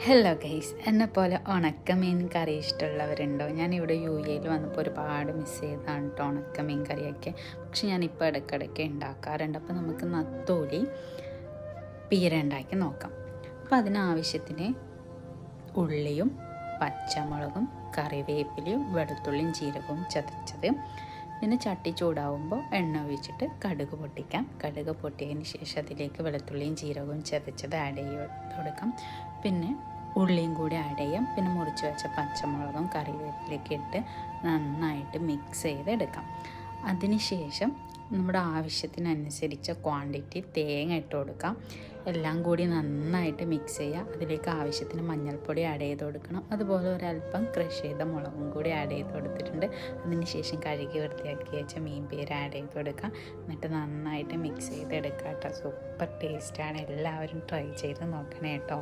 Hello guys, എന്നെപ്പോലെ ഉണക്കമീൻ കറി ഇഷ്ടമുള്ളവരുണ്ടോ? ഞാനിവിടെ യു എയിൽ വന്നപ്പോൾ ഒരുപാട് മിസ് ചെയ്താണ് കേട്ടോ ഉണക്കമീൻ കറിയൊക്കെ. പക്ഷെ ഞാനിപ്പോൾ ഇടയ്ക്കിടയ്ക്ക് ഉണ്ടാക്കാറുണ്ട്. അപ്പോൾ നമുക്ക് നത്തോലി പീര ഉണ്ടാക്കി നോക്കാം. അപ്പോൾ അതിനാവശ്യത്തിന് ഉള്ളിയും പച്ചമുളകും കറിവേപ്പിലയും വെളുത്തുള്ളിയും ജീരകവും ചതച്ചത്. പിന്നെ ചട്ടി ചൂടാവുമ്പോൾ എണ്ണ ഒഴിച്ചിട്ട് കടുക് പൊട്ടിക്കാം. കടുക് പൊട്ടിയതിന് ശേഷം അതിലേക്ക് വെളുത്തുള്ളിയും ജീരകവും ചതച്ചത് ആഡ് ചെയ്ത് കൊടുക്കാം. പിന്നെ ഉള്ളിയും കൂടി ആഡ് ചെയ്യാം. പിന്നെ മുറിച്ച് വെച്ച പച്ചമുളകും കറിവേപ്പിലയൊക്കെ ഇട്ട് നന്നായിട്ട് മിക്സ് ചെയ്തെടുക്കാം. അതിനുശേഷം നമ്മുടെ ആവശ്യത്തിനനുസരിച്ച ക്വാണ്ടിറ്റി തേങ്ങ ഇട്ട് കൊടുക്കാം. എല്ലാം കൂടി നന്നായിട്ട് മിക്സ് ചെയ്യുക. അതിലേക്ക് ആവശ്യത്തിന് മഞ്ഞൾപ്പൊടി ആഡ് ചെയ്ത് കൊടുക്കണം. അതുപോലെ ഒരല്പം ക്രഷ് ചെയ്ത മുളകും കൂടി ആഡ് ചെയ്ത് കൊടുത്തിട്ടുണ്ട്. അതിനുശേഷം കഴുകി വൃത്തിയാക്കി വെച്ച മീൻ പേര് ആഡ് ചെയ്ത് കൊടുക്കാം. എന്നിട്ട് നന്നായിട്ട് മിക്സ് ചെയ്തെടുക്കാം കേട്ടോ. സൂപ്പർ ടേസ്റ്റാണ്. എല്ലാവരും ട്രൈ ചെയ്ത് നോക്കണേ കേട്ടോ.